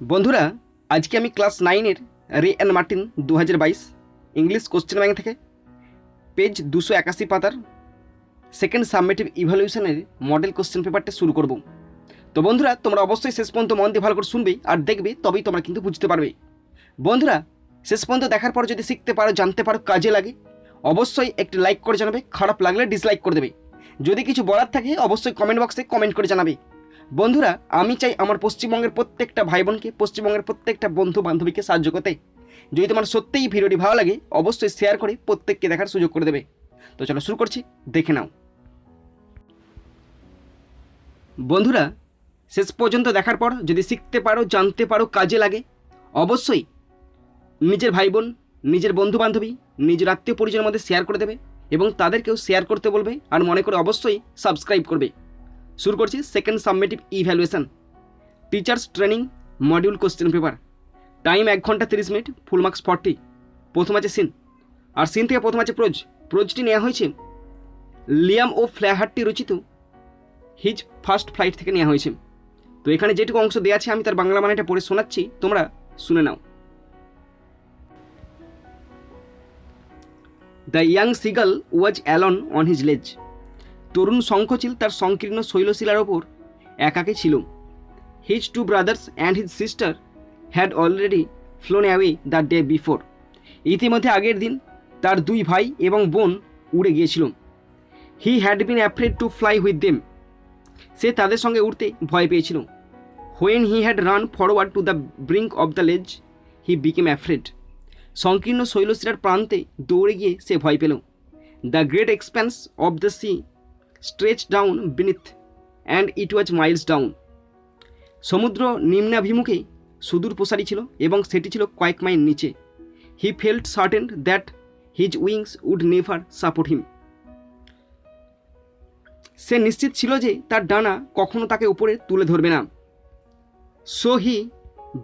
বন্ধুরা, আজকে আমি ক্লাস 9-এর রে and Martin 2022 English question bank থেকে পেজ 281 পাতার সেকেন্ড সাবমেটিভ ইভ্যালুয়েশনের মডেল কোশ্চেন পেপারটা শুরু করব। তো বন্ধুরা, তোমরা অবশ্যই শেষ পর্যন্ত মন দিয়ে ভালো করে শুনবে আর দেখবে, তবেই তোমরা কিন্তু বুঝতে পারবে। বন্ধুরা, শেষ পর্যন্ত দেখার পর যদি শিখতে পারো, জানতে পারো, কাজে লাগে, অবশ্যই একটি লাইক করে জানাবে। খারাপ লাগলে ডিসলাইক করে দেবে। যদি কিছু বলার থাকে অবশ্যই কমেন্ট বক্সে কমেন্ট করে জানাবে। বন্ধুরা, আমি চাই আমার পশ্চিমবঙ্গের প্রত্যেকটা ভাই বোনকে, পশ্চিমবঙ্গের প্রত্যেকটা বন্ধু বান্ধবীকে সাহায্য করতে। যদি তোমার সত্যিই ভিডিওটি ভালো লাগে অবশ্যই শেয়ার করে প্রত্যেককে দেখার সুযোগ করে দেবে। তো চলো শুরু করছি, দেখে নাও। বন্ধুরা, শেষ পর্যন্ত দেখার পর যদি শিখতে পারো, জানতে পারো, কাজে লাগে, অবশ্যই নিজের ভাই বোন, নিজের বন্ধু বান্ধবী, নিজের আত্মীয় পরিজনের মধ্যে শেয়ার করে দেবে এবং তাদেরকেও শেয়ার করতে বলবে। আর মনে করে অবশ্যই সাবস্ক্রাইব করবে। শুরু করছি second সাবমেটিভ evaluation, teachers training module question paper. Time 1 ঘন্টা 30 মিনিট, ফুল মার্কস 40। প্রথম আছে সিন, আর সিন থেকে প্রথম আছে প্রোজ। প্রোজটি নেওয়া হয়েছে লিয়াম ও ফ্ল্যাহার্টি রচিত হিজ ফার্স্ট ফ্লাইট থেকে নেওয়া হয়েছে। তো এখানে যেটুকু অংশ দেওয়া আছে আমি তার বাংলা মানেটা পড়ে শোনাচ্ছি, তোমরা শুনে নাও। The young seagull was alone on his ledge. তরুণ শঙ্খচিল তার সংকীর্ণ শৈলশিলার ওপর একাকে ছিল। His two brothers and his sister had already flown away the day before. ইতিমধ্যে আগের দিন তার 2 ভাই এবং বোন উড়ে গিয়েছিল। He had been afraid to fly with them. সে তাদের সঙ্গে উড়তে ভয় পেয়েছিল। When he had run forward to the brink of the ledge he became afraid. সংকীর্ণ শৈলশিলার প্রান্তে দৌড়ে গিয়ে সে ভয় পেল। The great expands of the sea stretch down beneath and it was Miles down. সমুদ্র নিম্নাভিমুখে সুদূর প্রসারী ছিল এবং সেটি ছিল কয়েক মাইল নিচে। He felt certain that his wings would never support him. সে নিশ্চিত ছিল যে তার ডানা কখনো তাকে উপরে তুলে ধরবে না। So he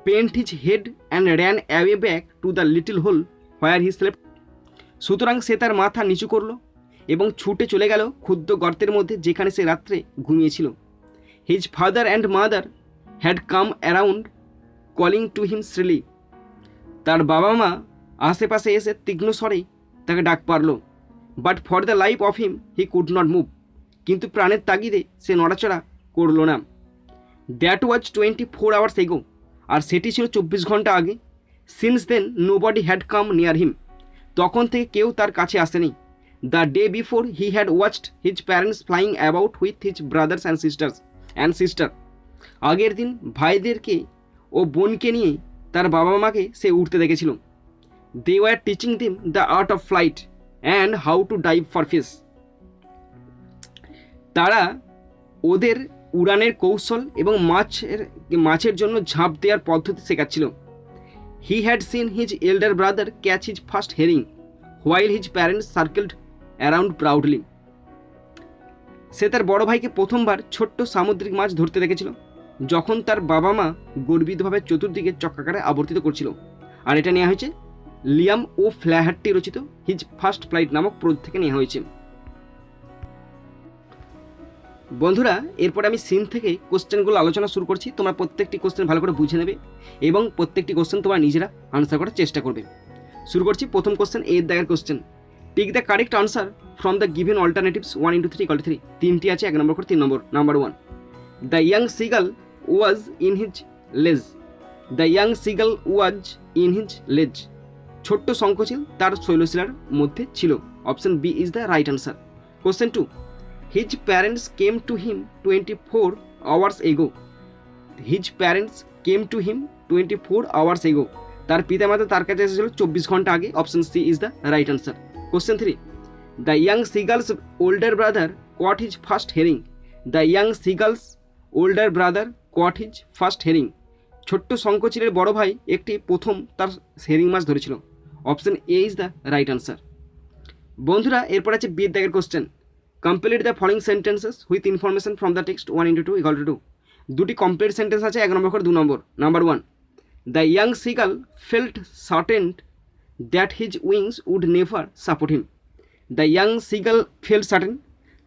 bent his head and ran away back to the little hole where he slept. সুতরাং সে তার মাথা নিচু করল এবং ছুটে চলে গেল ক্ষুদ্র গর্তের মধ্যে যেখানে সে রাত্রে ঘুমিয়েছিল। His father and mother had come around calling to him shrilly. তার বাবা মা আশেপাশে এসে তীক্ষ্ণ স্বরে তাকে ডাক পারল। But for the life of him he could not move. কিন্তু প্রাণের তাগিদে সে নড়াচড়া করল না। দ্যাট ওয়াজ 24 আওয়ার্স এগো। আর সেটি ছিল 24 ঘন্টা আগে। Since then nobody had come near him. তখন থেকে কেউ তার কাছে আসেনি। The day before he had watched his parents flying about with his brothers and sister. আগের দিন ভাইদেরকে ও বোনকে নিয়ে তার বাবা মাকে সে উঠতে দেখেছিল। দে ওয়ার টিচিং দিম the art of flight and how to dive for fish. তারা ওদের উড়ানের কৌশল এবং মাছের জন্য ঝাঁপ দেওয়ার পদ্ধতি শেখাচ্ছিল। He had seen his elder brother catch his first herring while his parents circled around proudly. সে তার বড় ভাইকে প্রথমবার ছোট্ট সামুদ্রিক মাছ ধরতে দেখেছিল যখন তার বাবা মা গর্বিতভাবে চতুর্দিকে চক্রাকারে আবর্তিত করছিল। আর এটা নেওয়া হয়েছে লিয়াম ও ফ্ল্যাহার্টি রচিত হিজ ফার্স্ট ফ্লাইট নামক প্রোজ থেকে নেওয়া হয়েছে। বন্ধুরা, এরপরে আমি সিন থেকে কোশ্চেনগুলো আলোচনা শুরু করছি। তোমরা প্রত্যেকটি কোশ্চেন ভালো করে বুঝে নেবে এবং প্রত্যেকটি কোশ্চেন তোমরা নিজেরা আনসার করার চেষ্টা করবে। শুরু করছি প্রথম কোশ্চেন, এর দাগের question. Take the correct answer from the given alternatives 1 into 3 = 3। তিনটি আছে, 1 নম্বর করে 3 নম্বর। Number 1, the young seagull was in his ledge. The young seagull was in his ledge. ছোট্ট শঙ্খচিল তার শৈলশিলার মধ্যে ছিল। Option B is the right answer. Question 2, his parents came to him 24 hours ago. His parents came to him 24 hours ago. তার পিতামাতা তার কাছে এসেছিল 24 ঘন্টা আগে। Option C is the right answer. Question 3, the young seagulls older brother caught his first herring. The young seagulls older brother caught his first herring. ছোট্ট শঙ্খচিলের বড় ভাই প্রথম তার হেরিং মাছ ধরেছিল। Option A is the right answer. বন্ধুরা, এরপর আছে বি দাগের question. Complete the following sentences with information from the text 1 into 2 = 2। দুটি কমপ্লিট সেন্টেন্স আছে, 1 নম্বর করে 2 number. Number 1, the young seagull felt certain that his wings would never support him. The young seagull felt certain.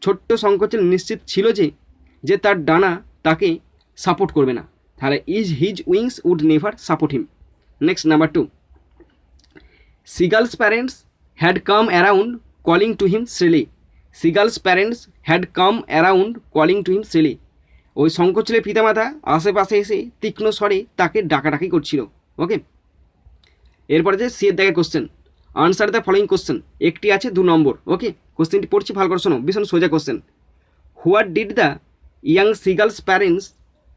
ছোট্ট শঙ্খচিল নিশ্চিত ছিল যে তার ডানা তাকে সাপোর্ট করবে না। তাহলে is his wings would never support him. Next number 2, seagulls parents had come around calling to him shrilly. Seagulls parents had come around calling to him shrilly. ওই শঙ্খচিলের পিতামাতা আশেপাশে এসে তীক্ষ্ণ স্বরে তাকে ডাকাডাকি করছিল। ওকে, এরপরে যে সি এর দাগের question, answer the following question, একটি আছে 2 নম্বর। ওকে, কোশ্চেনটি পড়ছি ভালো করে শোনো, ভীষণ সোজা question. What did the young seagulls parents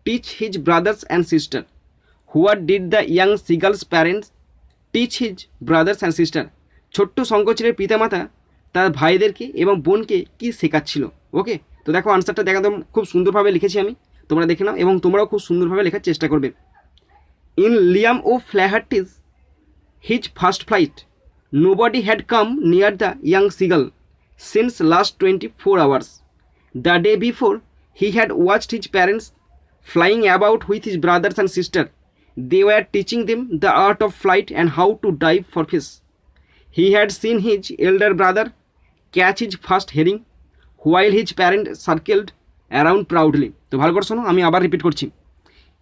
teach his brothers and sister. What did the young seagulls parents teach his brothers and sister. ছোট্ট শঙ্খচিলের পিতামাতা তার ভাইদেরকে এবং বোনকে কী শেখাচ্ছিল। ওকে, তো দেখো আনসারটা দেখা একদম খুব সুন্দরভাবে লিখেছি আমি, তোমরা দেখে নাও এবং তোমরাও খুব সুন্দরভাবে লেখার চেষ্টা করবে। In Liam O Flaherty's his first flight nobody had come near the young seagull since last 24 hours. The day before he had watched his parents flying about with his brothers and sister. They were teaching them the art of flight and how to dive for fish. He had seen his elder brother catch his first herring while his parents circled around proudly. তো ভালো করে শোনো, আমি আবার repeat করছি।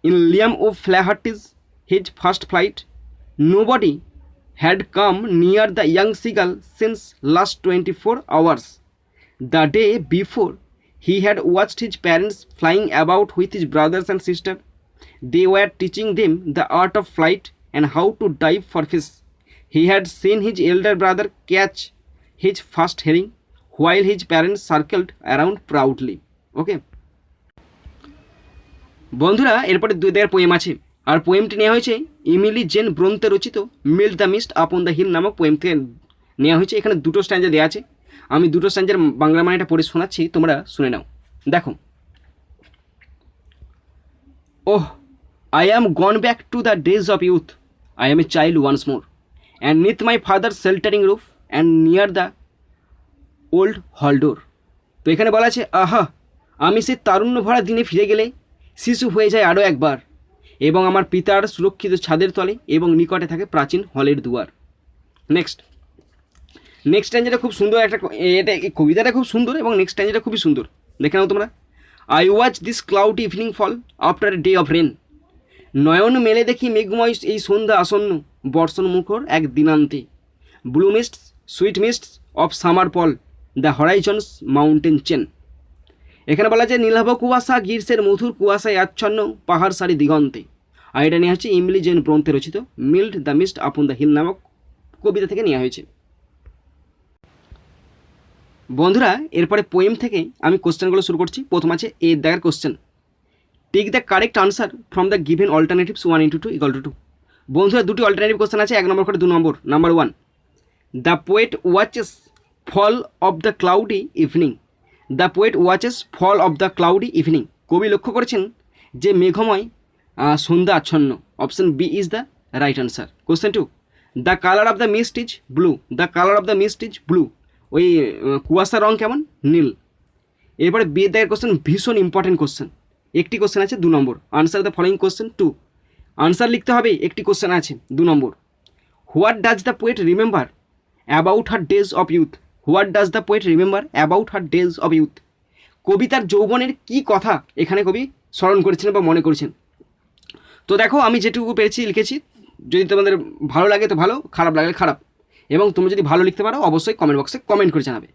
In Liam of Flaherty's his first flight, nobody had come near the young seagull since last 24 hours. The day before he had watched his parents flying about with his brothers and sister. They were teaching them the art of flight and how to dive for fish. He had seen his elder brother catch his first herring while his parents circled around proudly. Okay, বন্ধুরা এরপরে 2 দাগের poem আছে, আর পোয়েমটি নেওয়া হয়েছে Emily Jane Bronte রচিত mild the mist upon the hill নামক poem থেকে নেওয়া হয়েছে। এখানে 2টো স্ট্যান্জা দেওয়া আছে, আমি 2টো স্ট্যান্জার বাংলা মানেটা পড়ে শোনাচ্ছি, তোমরা শুনে নাও। দেখো, oh I am gone back to the days of youth, I am a child once more, and neath my father sheltering roof and near the old hall door. তো এখানে বলা আছে, আহা আমি সে তারুণ্য ভরা দিনে ফিরে গেলে শিশু হয়ে যায় আরও একবার, এবং আমার পিতার সুরক্ষিত ছাদের তলে এবং নিকটে থাকে প্রাচীন হলের দুয়ার। নেক্সট স্ট্যান্জাটা খুব সুন্দর, একটা এটা কবিতাটা খুব সুন্দর এবং নেক্সট স্ট্যান্জাটা খুবই সুন্দর, দেখে নাও তোমরা। I watch this cloud evening fall after day of rain. নয়ন মেলে দেখি মেঘময় এই সন্ধ্যা আসন্ন, বর্ষণ মুখর এক দিনান্তে। Blue mists sweet mists of summer pall the horizon's mountain chain. এখানে বলা যায় নীলাভ কুয়াশা গ্রীষ্মের মধুর কুয়াশায় আচ্ছন্ন পাহাড় সারি দিগন্তে। আর এটা নেওয়া হচ্ছে ইমিলি জেন ব্রন্তে রচিত mild the mist upon the hill নামক কবিতা থেকে নেওয়া হয়েছে। বন্ধুরা এরপরে পোয়েম থেকে আমি কোশ্চেনগুলো শুরু করছি। প্রথম আছে এর দাগের question, take the correct answer from the given alternatives 1 into 2 = 2। বন্ধুরা 2টি অল্টারনেটিভ কোশ্চেন আছে, 1 নম্বর করে 2 number. Number 1, the poet watches fall of the cloudy evening. The poet watches fall of the cloudy evening. কবি লক্ষ্য করেছেন যে মেঘময় সন্ধ্যা আচ্ছন্ন। Option B is the right answer. Question 2, the colour of the mist is blue. The colour of the mist is blue. ওই কুয়াশার রং কেমন? নীল। এরপরে বি এর দাগের কোশ্চেন ভীষণ ইম্পর্টেন্ট কোশ্চেন, একটি কোশ্চেন আছে 2 নম্বর। Answer the following question 2। Answer লিখতে হবে, একটি কোশ্চেন আছে 2 নম্বর। What does the poet remember about her days of youth. What does the poet remember about her days of youth. কবিতার যৌবনের কী কথা এখানে কবি স্মরণ করেছেন বা মনে করেছেন। তো দেখো আমি যেটুকু পেরেছি লিখেছি, যদি তোমাদের ভালো লাগে তো ভালো, খারাপ লাগলে খারাপ, এবং তুমি যদি ভালো লিখতে পারো অবশ্যই কমেন্ট বক্সে কমেন্ট করে জানাবে।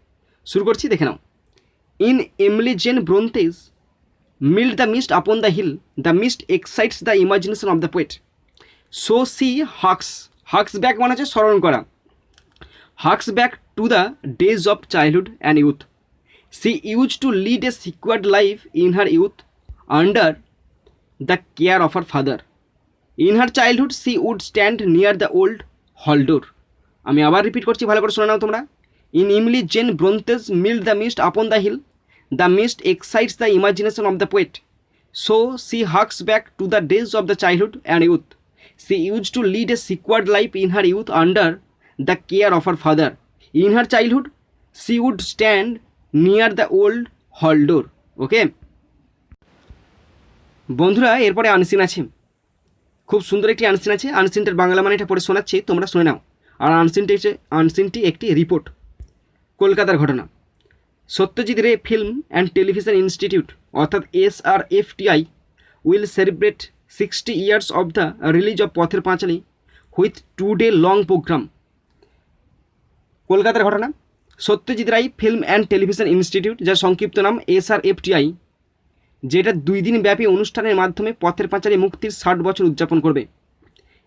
শুরু করছি, দেখে নাও। In Emily Jane Bronte's mild the mist upon the hill, the mist excites the imagination of the poet. So she harks back মানে হচ্ছে স্মরণ করা, harks back to the days of childhood and youth. She used to lead a secured life in her youth under the care of her father. In her childhood she would stand near the old hall door. আমি আবার repeat করছি, ভালো করে শুনে নাও তোমরা। In Emily Jane Bronte's mild the mist upon the hill, the mist excites the imagination of the poet. So she harks back to the days of the childhood and youth. She used to lead a secured life in her youth under the care of her father. In her childhood she would stand near the old hall door. Okay বন্ধুরা এরপরে unseen আছে, খুব সুন্দর একটি unseen আছে। আনসিনটার বাংলা মানে এটা পড়ে শোনাচ্ছি, তোমরা শুনে নাও। আর আনসিনটি একটি রিপোর্ট, কলকাতার ঘটনা। সত্যজিৎ রে ফিল্ম অ্যান্ড টেলিভিশন ইনস্টিটিউট অর্থাৎ SRFTI will celebrate 60 years of the release of Pather Panchali with 2-day long program। কলকাতার ঘটনা। Satyajit Ray film and television institute, যার সংক্ষিপ্ত নাম SRFTI, যেটা 2 দিন ব্যাপী অনুষ্ঠানের মাধ্যমে পথের পাঁচালী মুক্তির 60 বছর উদযাপন করবে।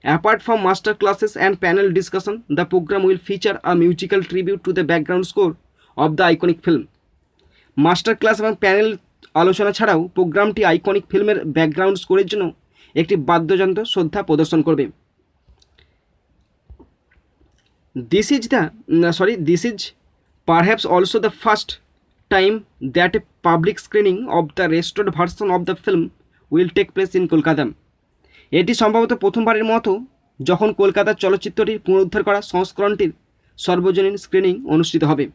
Apart from master classes and panel discussion, the programme will feature a musical tribute to the background score of the iconic film. Master class এবং প্যানেল আলোচনা ছাড়াও প্রোগ্রামটি আইকনিক ফিল্মের ব্যাকগ্রাউন্ড স্কোরের জন্য একটি বাদ্যযন্ত্র শ্রদ্ধা প্রদর্শন করবে। This is perhaps also the first time that a public screening of the restored version of the film will take place in Kolkata। এটি সম্ভবত প্রথমবারের মতো যখন কলকাতার চলচ্চিত্রটির পুনরুদ্ধার করা সংস্করণটির সর্বজনীন স্ক্রিনিং অনুষ্ঠিত হবে।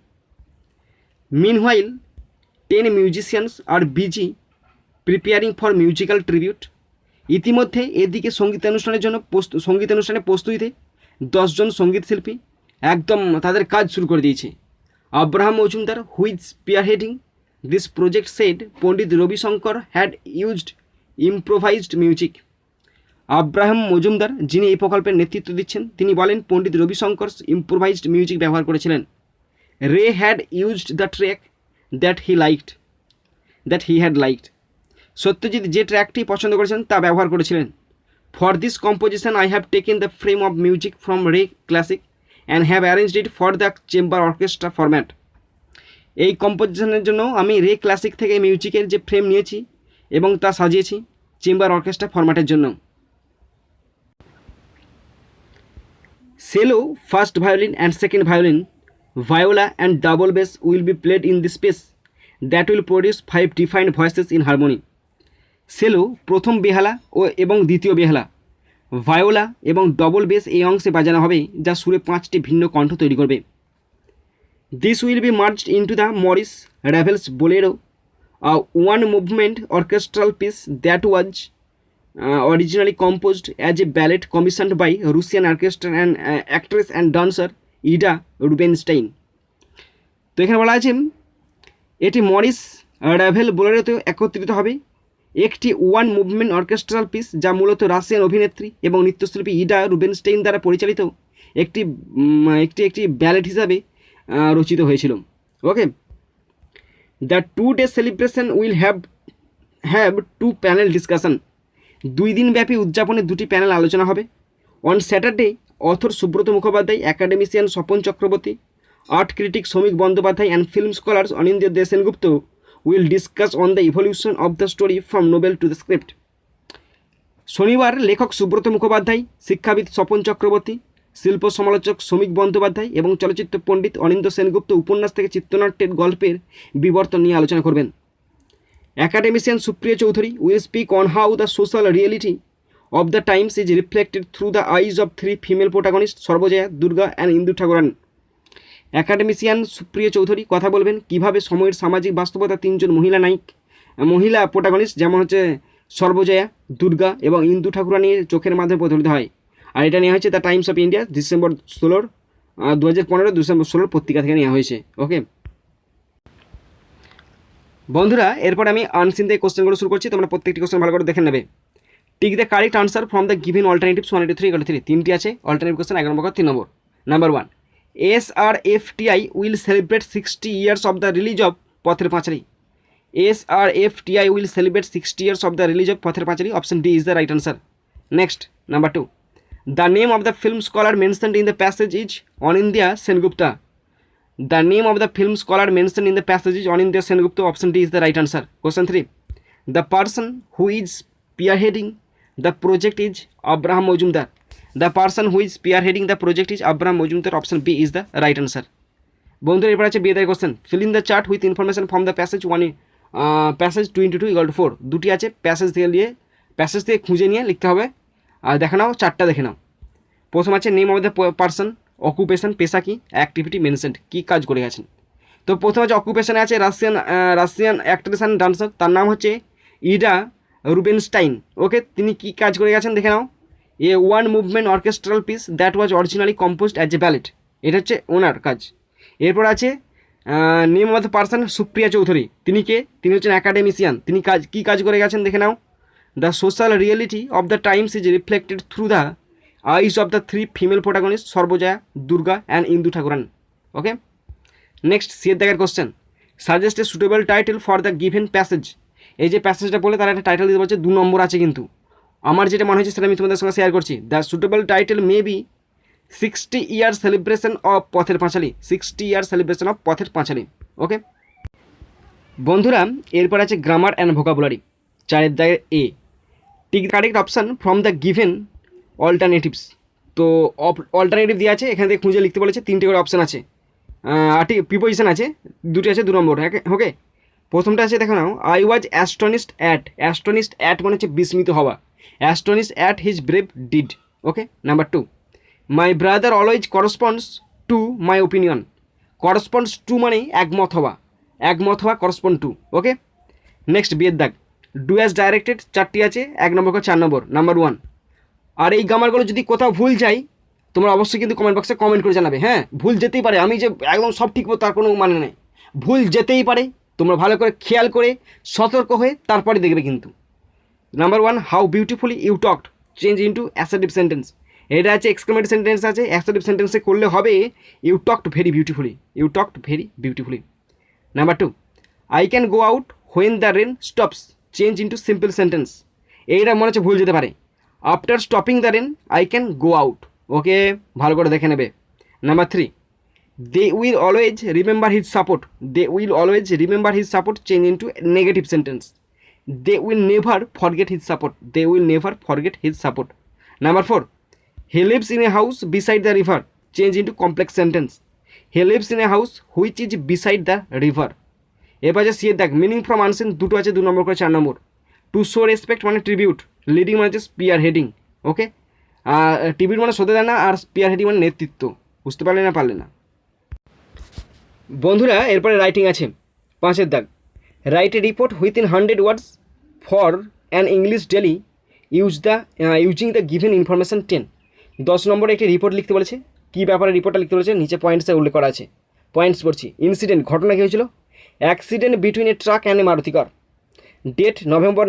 Meanwhile, 10 musicians are busy preparing for musical tribute। ইতিমধ্যে এদিকে সঙ্গীতানুষ্ঠানের প্রস্তুতিতে 10 জন সঙ্গীত শিল্পী একদম তাদের কাজ শুরু করে দিয়েছে। Abraham Mazumdar, who is spearheading this project, said Pandit Ravi Shankar had used improvised music. Abraham Mazumdar, যিনি এই প্রকল্পের নেতৃত্ব দিচ্ছেন, তিনি বলেন পণ্ডিত রবিশঙ্কর ইম্প্রোভাইজড মিউজিক ব্যবহার করেছিলেন। Ray had used the track that he had liked. Satyajit যে ট্র্যাকটি পছন্দ করেছেন তা ব্যবহার করেছিলেন। For this composition I have taken the frame of music from Ray classic and have arranged it for the chamber orchestra format. এই কম্পোজিশনের জন্য আমি রে ক্লাসিক থেকে মিউজিকের যে ফ্রেম নিয়েছি এবং তা সাজিয়েছি চেম্বার অর্কেস্ট্রা ফরম্যাটের জন্য। Cello, first violin and second violin, viola and double bass will be played in this space that will produce 5 defined voices in harmony। Cello প্রথম বেহালা এবং দ্বিতীয় বেহালা, ভায়োলা এবং ডবল বেস এই অংশে বাজানো হবে, যা সুরে 5টি ভিন্ন কণ্ঠ তৈরি করবে। This will be merged into the Maurice Ravel's Bolero, one movement orchestral piece that was originally composed as a ballet commissioned by Russian orchestra and actress and dancer Ida Rubinstein. তো এখানে বলা আছে এটি মরিস রাভেল বোলেরোতে একত্রিত হবে একটি one movement orchestral piece, যা মূলত রাশিয়ান অভিনেত্রী এবং নৃত্যশিল্পী ইডা রুবেনস্টাইন দ্বারা পরিচালিত একটি ব্যালেট হিসাবে রচিত হয়েছিল। Okay, the 2 day celebration will have 2 panel discussion. 2 দিন ব্যাপী উদযাপনে 2টি প্যানেল আলোচনা হবে। On Saturday, author Subrata Mukhopadhyay, academician Swapan Chakraborty, art critic Shramik Bandyopadhyay and film scholars Anindya De Sengupta will discuss on the evolution of the story from novel to the script. শনিবার লেখক সুব্রত মুখোপাধ্যায়, শিক্ষাবিদ স্বপন চক্রবর্তী, শিল্প সমালোচক শ্রমিক বন্দ্যোপাধ্যায় এবং চলচ্চিত্র পণ্ডিত অনিন্দ্য সেনগুপ্ত উপন্যাস থেকে চিত্রনাট্যের গল্পের বিবর্তন নিয়ে আলোচনা করবেন। Academician Supriyo Chowdhury will speak on how the social reality of the times is reflected through the eyes of 3 female protagonists, Sarbajaya, Durga and Indu Thakrun. Academician Supriyo Chowdhury কথা বলবেন কিভাবে সময়ের সামাজিক বাস্তবতা 3 জন মহিলা প্রোটাগনিস্ট, যেমন হচ্ছে সর্বজয়া, দুর্গা এবং ইন্দু ঠাকুরানির চোখের মাধ্যমে প্রতিফলিত হয়। আর এটা নেওয়া হয়েছে the Times of India December 2015 December 16 পত্রিকা থেকে নেওয়া হয়েছে। ওকে বন্ধুরা, এরপর আমি আনসিন থেকে কোশ্চেনগুলো শুরু করছি, তোমরা প্রত্যেকটি কোশ্চেন ভালো করে দেখে নেবে। Tick the correct answer from the given alternatives 1 to 3 তিনটি আছে alternative question. 1 number 3 number. Number 1, SRFTI will celebrate 60 years of the release of Pather Panchali. SRFTI will celebrate 60 years of the release of Pather Panchali. Option D is the right answer. Next, number 2, the name of the film scholar mentioned in the passage is Anindya Sengupta. The name of the film scholar mentioned in the passage is Anindya Sengupta. Option D is the right answer. Question 3, the person who is spearheading the project is Abraham Mojumdar. The person who is spearheading the project is Abraham Mojumdar. Option B is the right answer. বন্ধুরা, এরপর আছে whether question. Fill in the chart with information from the passage 2 into 2 = 4। দুটি আছে, passage থেকে খুঁজে নিয়ে লিখতে হবে। আর দেখে নাও, 4টা দেখে নাও। প্রথম আছে name of the person, occupation, পেশা কি, অ্যাক্টিভিটি মেনশনড, কী কাজ করে গেছেন। তো প্রথম আছে অকুপেশনে আছে রাশিয়ান অ্যাক্ট্রেস অ্যান্ড ডান্সার, তার নাম হচ্ছে ইডা রুবেনস্টাইন। ওকে, তিনি কী কাজ করে গেছেন দেখে নাও। One movement orchestral piece that was originally composed as a ballet, এটা হচ্ছে ওনার কাজ। এরপর আছে name of the person Supriya Chowdhury, তিনি কে? তিনি হচ্ছেন অ্যাকাডেমিশিয়ান, তিনি কী কাজ করে গেছেন দেখে নাও। The social reality of the times is reflected through the eyes of the three female protagonist Sarbajaya, Durga and Indu Thakrun. Okay, next সিয়ের দাগের question, suggest a suitable title for the given passage. এই যে প্যাসেজটা বলে তারা একটা টাইটেল দিতে বলছে, 2 নম্বর আছে কিন্তু আমার যেটা মনে হচ্ছে সেটা আমি তোমাদের সঙ্গে শেয়ার করছি। The suitable title may be 60 year celebration of Pather Panchali, 60 year celebration of Pather পাঁচালী। ওকে বন্ধুরা, এরপর আছে গ্রামার অ্যান্ড ভোকাবুলারি, 4 দাগের A, tick correct option from the given alternatives. তো অল্টারনেটিভ দিয়ে আছে, এখান থেকে খুঁজে লিখতে বলেছে, 3টে করে অপশান আছে, 8টি প্রিপোজিশন আছে, 2টি আছে 2 নম্বর। ওকে, প্রথমটা আছে দেখো নাও, I was astonished at, astonished at মানে হচ্ছে বিস্মিত হওয়া, astonished at his brave deed. Okay, number 2, my brother always corresponds to my opinion, corresponds to মানে একমত হওয়া, একমত হওয়া করসপন্ড টু। ওকে, নেক্সট বিয়ের দাগ, ডু অ্যাজ ডাইরেক্টেড, 4টি আছে, 1 নম্বর করে 4 নম্বর। নাম্বার 1, আর এই গ্রামারগুলো যদি কোথাও ভুল যাই তোমরা অবশ্যই কিন্তু কমেন্ট বক্সে কমেন্ট করে জানাবে। হ্যাঁ, ভুল যেতেই পারে, আমি যে একদম সব ঠিক তার কোনো মানে নেই, ভুল যেতেই পারে, তোমরা ভালো করে খেয়াল করে সতর্ক হয়ে তারপরে দেখবে কিন্তু। Number 1, how beautifully you talked, change into assertive sentence. এটা আছে এক্সক্লেমেটিভ সেন্টেন্স আছে, অ্যাসার্টিভ সেন্টেন্সে করলে হবে you talked very beautifully, you talked very beautifully. Number 2, I can go out when the rain stops, change into simple sentence. এইটা মনে হচ্ছে ভুল যেতে পারে, after stopping the rain I can go out. Okay, ভালো করে দেখে নেবে। Number 3, they will always remember his support, they will always remember his support, change into negative sentence. They will never forget his support, they will never forget his support. Number 4, he lives in a house beside the river, change into complex sentence. He lives in a house which is beside the river. এবার যে সিয়ে দেখ, meaning from unseen, 2টো আছে, 2 নম্বর করে 4 নম্বর। To show respect মানে tribute, leading মানে হচ্ছে spear heading. ওকে, tribute মানে শোতে দেয় না, আর স্পিয়ার হেডিং মানে নেতৃত্ব। বুঝতে পারলে না, পারলে না বন্ধুরা। এরপরে রাইটিং আছে, 5 দাগ, write a report within 100 words for an English daily, using the given information 10। 10 নম্বরে একটি রিপোর্ট লিখতে বলেছে, কী ব্যাপারে রিপোর্টটা লিখতে বলেছে, নিচে পয়েন্টসে উল্লেখ করা আছে। পয়েন্টস পড়ছি, ইনসিডেন্ট, ঘটনা কী হয়েছিল, accident between a truck and a Maruti car, date November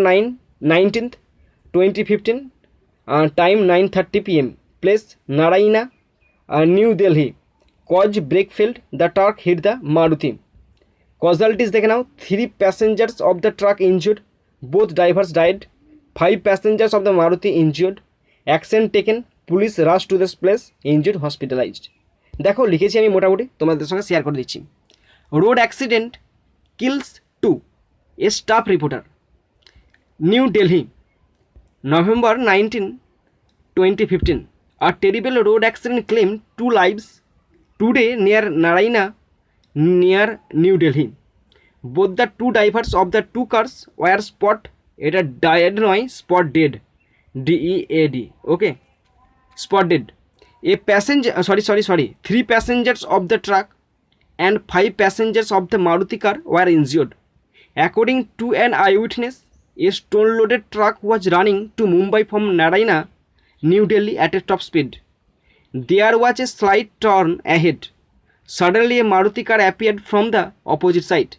19th 2015, time 9:30 PM, place Narayana, new Delhi, cause brake failed, the truck hit the Maruti. Casualties দেখে নাও, 3 passengers of the truck injured, both drivers died, 5 passengers of the Maruti injured, action taken, police rush to this place, injured hospitalized. দেখো লিখেছি আমি, মোটামুটি তোমাদের সঙ্গে share করে দিচ্ছি। Road accident kills 2, a staff reporter, new Delhi, November 19, 2015, a terrible road accident claimed 2 lives today near Narayana, near New Delhi. Both the 2 drivers of the 2 cars were spot dead, DEAD. Okay, spot dead. A passenger, 3 passengers of the truck and 5 passengers of the Maruti car were injured. According to an eyewitness, a stone-loaded truck was running to Mumbai from Narayana, New Delhi at a top speed. There was a slight turn ahead. Suddenly a Maruti car appeared from the opposite side.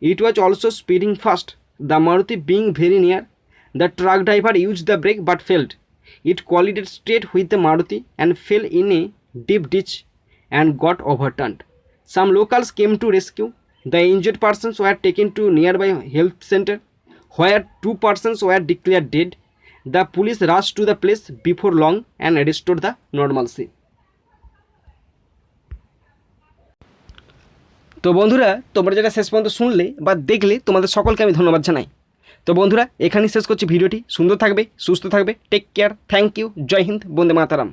It was also speeding fast. The Maruti being very near, the truck driver used the brake but failed. It collided straight with the Maruti and fell in a deep ditch and got overturned. Some locals came to rescue. The injured persons were taken to nearby health center, where 2 persons were declared dead. The police rushed to the place before long and restored the normalcy. তো বন্ধুরা, তোমরা যেটা শেষ পর্যন্ত শুনলে বা দেখলে তোমাদের সকলকে আমি ধন্যবাদ জানাই। তো বন্ধুরা, এখানেই শেষ করছি ভিডিওটি। সুন্দর থাকবে, সুস্থ থাকবে, টেক কেয়ার, থ্যাংক ইউ, জয় হিন্দ, বন্দে মাতারাম।